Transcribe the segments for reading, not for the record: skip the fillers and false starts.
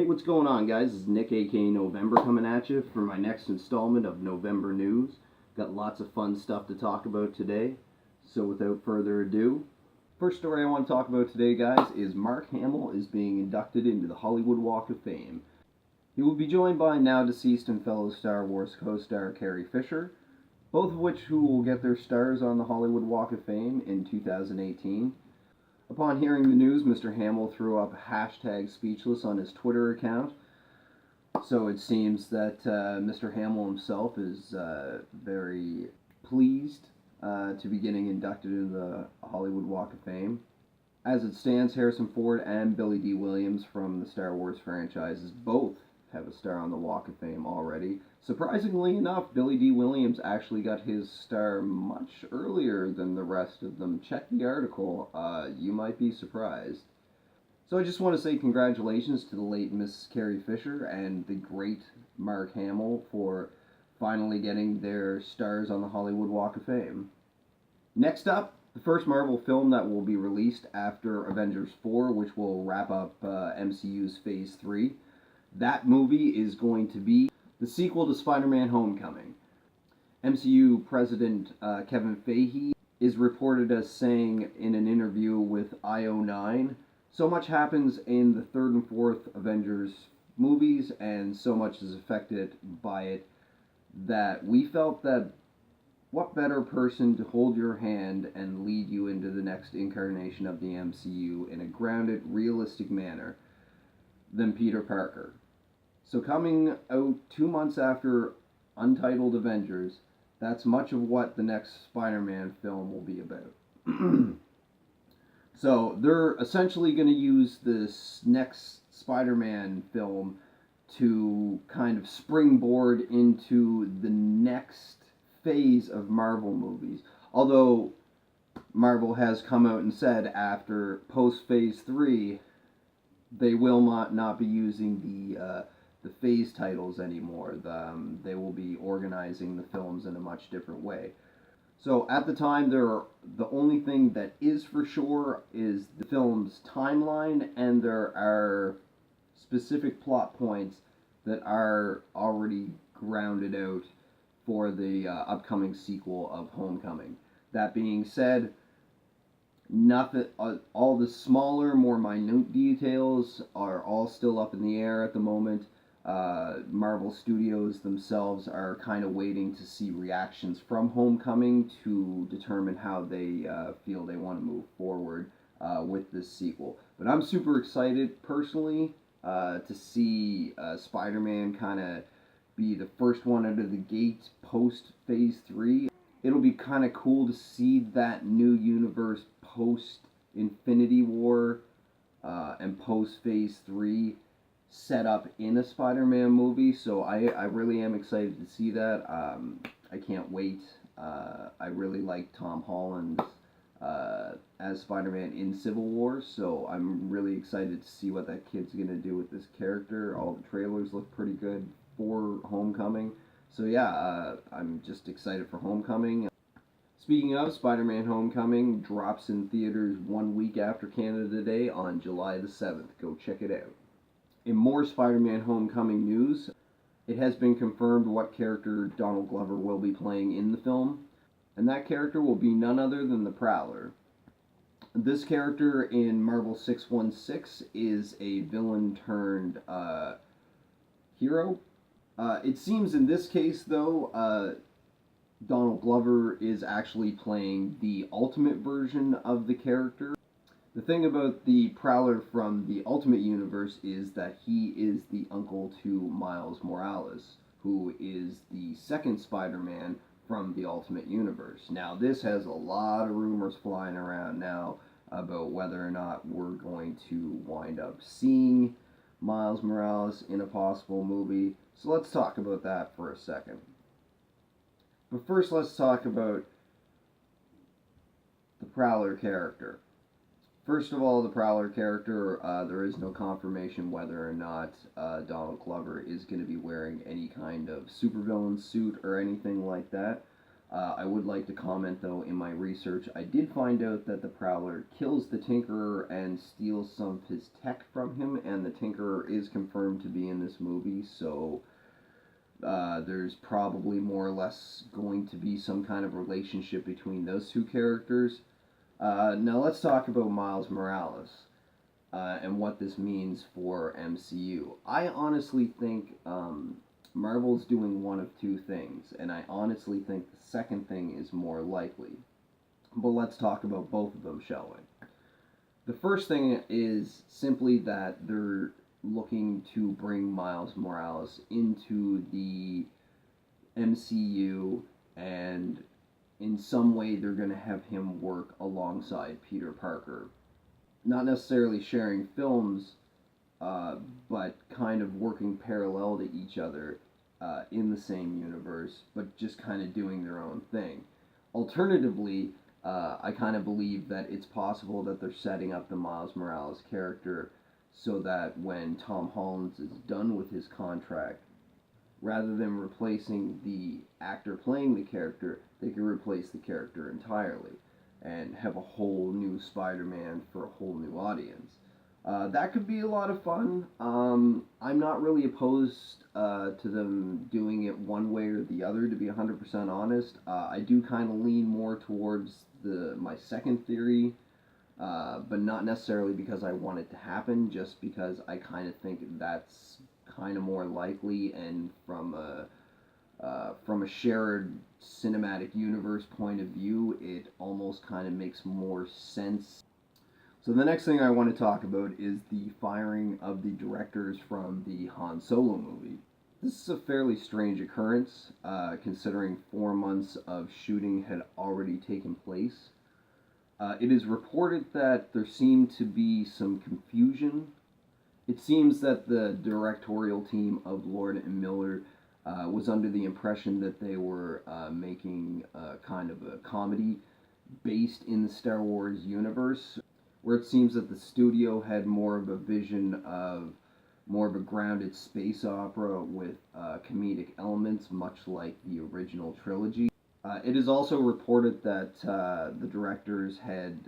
Hey, what's going on, guys? This is Nick, aka November, coming at you for my next installment of November News. Got lots of fun stuff to talk about today. So, without further ado, first story I want to talk about today, guys, is Mark Hamill is being inducted into the Hollywood Walk of Fame. He will be joined by now deceased and fellow Star Wars co-star Carrie Fisher, both of which who will get their stars on the Hollywood Walk of Fame in 2018. Upon hearing the news, Mr. Hamill threw up #speechless on his Twitter account. So it seems that Mr. Hamill himself is very pleased to be getting inducted into the Hollywood Walk of Fame. As it stands, Harrison Ford and Billy D. Williams from the Star Wars franchises both have a star on the Walk of Fame already. Surprisingly enough, Billy D. Williams actually got his star much earlier than the rest of them. Check the article. You might be surprised. So I just want to say congratulations to the late Miss Carrie Fisher and the great Mark Hamill for finally getting their stars on the Hollywood Walk of Fame. Next up, the first Marvel film that will be released after Avengers 4, which will wrap up MCU's Phase 3. That movie is going to be the sequel to Spider-Man Homecoming. MCU President Kevin Feige is reported as saying in an interview with IO9, so much happens in the third and fourth Avengers movies, and so much is affected by it, that we felt that what better person to hold your hand and lead you into the next incarnation of the MCU in a grounded, realistic manner than Peter Parker. So coming out 2 months after Untitled Avengers, that's much of what the next Spider-Man film will be about. So they're essentially going to use this next Spider-Man film to kind of springboard into the next phase of Marvel movies. Although Marvel has come out and said after post-Phase 3, they will not be using the phase titles anymore. They will be organizing the films in a much different way. So at the time, the only thing that is for sure is the film's timeline, and there are specific plot points that are already grounded out for the upcoming sequel of Homecoming. That being said, nothing. All the smaller, more minute details are all still up in the air at the moment. Marvel Studios themselves are kind of waiting to see reactions from Homecoming to determine how they feel they want to move forward with this sequel. But I'm super excited personally to see Spider-Man kind of be the first one out of the gate post Phase 3. It'll be kind of cool to see that new universe post Infinity War and post Phase 3 set up in a Spider-Man movie. So I really am excited to see that. I can't wait. I really like Tom Holland as Spider-Man in Civil War, so I'm really excited to see what that kid's going to do with this character. All the trailers look pretty good for Homecoming. So yeah, I'm just excited for Homecoming. Speaking of, Spider-Man Homecoming drops in theaters 1 week after Canada Day on July the 7th. Go check it out. In more Spider-Man Homecoming news, it has been confirmed what character Donald Glover will be playing in the film, and that character will be none other than the Prowler. This character in Marvel 616 is a villain turned hero. It seems in this case, though, Donald Glover is actually playing the ultimate version of the character. The thing about the Prowler from the Ultimate Universe is that he is the uncle to Miles Morales, who is the second Spider-Man from the Ultimate Universe. Now, this has a lot of rumors flying around now about whether or not we're going to wind up seeing Miles Morales in a possible movie. So let's talk about that for a second. But first, let's talk about the Prowler character. First of all, the Prowler character, there is no confirmation whether or not Donald Glover is going to be wearing any kind of supervillain suit or anything like that. I would like to comment, though, in my research, I did find out that the Prowler kills the Tinkerer and steals some of his tech from him, and the Tinkerer is confirmed to be in this movie, so there's probably more or less going to be some kind of relationship between those two characters. Now let's talk about Miles Morales and what this means for MCU. I honestly think Marvel's doing one of two things, and I honestly think the second thing is more likely. But let's talk about both of them, shall we? The first thing is simply that they're looking to bring Miles Morales into the MCU, and in some way they're going to have him work alongside Peter Parker. Not necessarily sharing films, but kind of working parallel to each other in the same universe, but just kind of doing their own thing. Alternatively, I kind of believe that it's possible that they're setting up the Miles Morales character so that when Tom Holland is done with his contract, rather than replacing the actor playing the character, they can replace the character entirely and have a whole new Spider-Man for a whole new audience. That could be a lot of fun. I'm not really opposed to them doing it one way or the other, to be 100% honest. I do kind of lean more towards my second theory, but not necessarily because I want it to happen, just because I kind of think that's kind of more likely, and from a shared cinematic universe point of view, it almost kind of makes more sense. So the next thing I want to talk about is the firing of the directors from the Han Solo movie. This is a fairly strange occurrence, considering 4 months of shooting had already taken place. It is reported that there seemed to be some confusion. It seems that the directorial team of Lord and Miller was under the impression that they were making kind of a comedy based in the Star Wars universe, where it seems that the studio had more of a vision of more of a grounded space opera with comedic elements, much like the original trilogy. It is also reported that the directors had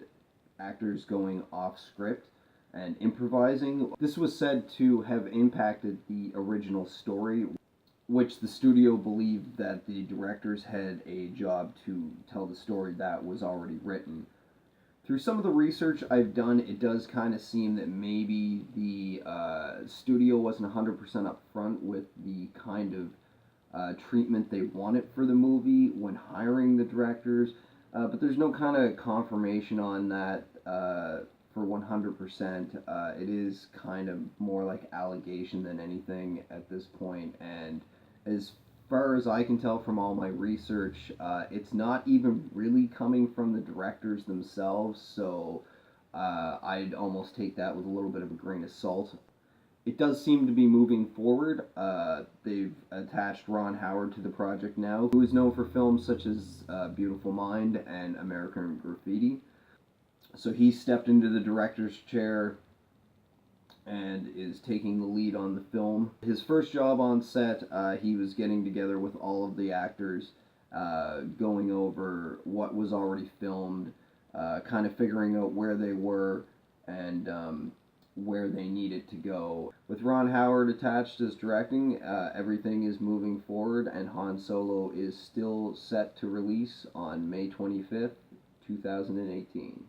actors going off script and improvising. This was said to have impacted the original story, which the studio believed that the directors had a job to tell the story that was already written. Through some of the research I've done, it does kind of seem that maybe the studio wasn't 100% upfront with the kind of treatment they wanted for the movie when hiring the directors, but there's no kind of confirmation on that for 100%. It is kind of more like allegation than anything at this point, and as far as I can tell from all my research, it's not even really coming from the directors themselves, so I'd almost take that with a little bit of a grain of salt. It does seem to be moving forward. They've attached Ron Howard to the project now, who is known for films such as Beautiful Mind and American Graffiti. So he stepped into the director's chair and is taking the lead on the film. His first job on set, he was getting together with all of the actors, going over what was already filmed, kind of figuring out where they were and where they needed to go. With Ron Howard attached as directing, everything is moving forward, and Han Solo is still set to release on May 25th, 2018.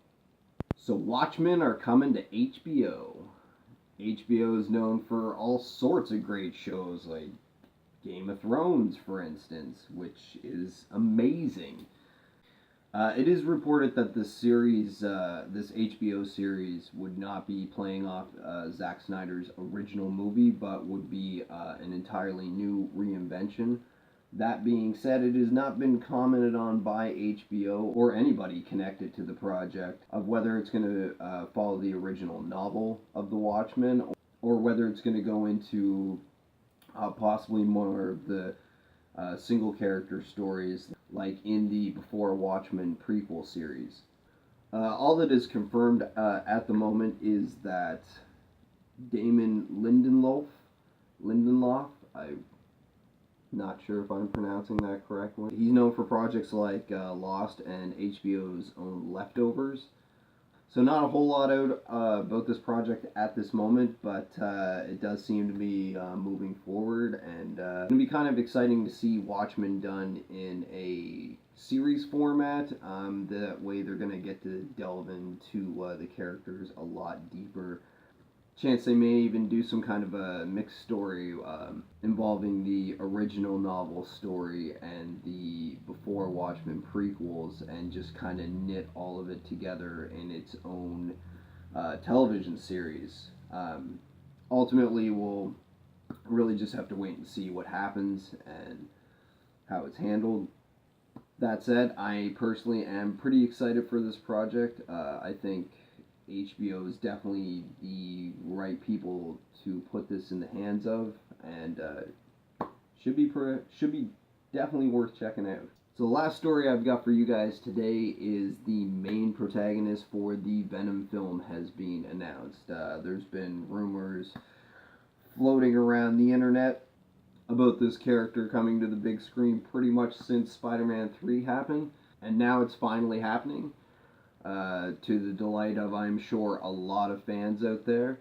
So Watchmen are coming to HBO. HBO is known for all sorts of great shows, like Game of Thrones, for instance, which is amazing. It is reported that this series, this HBO series, would not be playing off Zack Snyder's original movie, but would be an entirely new reinvention. That being said, it has not been commented on by HBO or anybody connected to the project of whether it's going to follow the original novel of The Watchmen, or whether it's going to go into possibly more of the single character stories like in the Before Watchmen prequel series. All that is confirmed at the moment is that Damon Lindelof, I Not sure if I'm pronouncing that correctly. He's known for projects like Lost and HBO's own Leftovers. So not a whole lot out about this project at this moment, but it does seem to be moving forward, and it's going to be kind of exciting to see Watchmen done in a series format. That way they're going to get to delve into the characters a lot deeper. Chance they may even do some kind of a mixed story involving the original novel story and the before Watchmen prequels, and just kind of knit all of it together in its own television series. Ultimately, we'll really just have to wait and see what happens and how it's handled. That said, I personally am pretty excited for this project. I think HBO is definitely the right people to put this in the hands of, and should be definitely worth checking out. So the last story I've got for you guys today is the main protagonist for the Venom film has been announced. There's been rumors floating around the internet about this character coming to the big screen pretty much since Spider-Man 3 happened, and now it's finally happening. To the delight of, I'm sure, a lot of fans out there.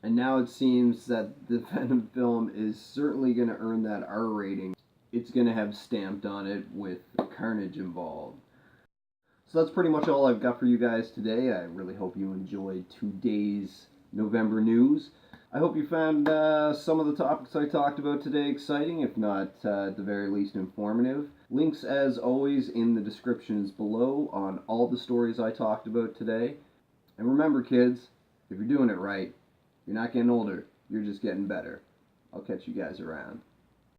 And now it seems that the Venom film is certainly going to earn that R rating. It's going to have stamped on it with Carnage involved. So that's pretty much all I've got for you guys today. I really hope you enjoyed today's November news. I hope you found some of the topics I talked about today exciting, if not at the very least informative. Links, as always, in the descriptions below on all the stories I talked about today. And remember, kids, if you're doing it right, you're not getting older, you're just getting better. I'll catch you guys around.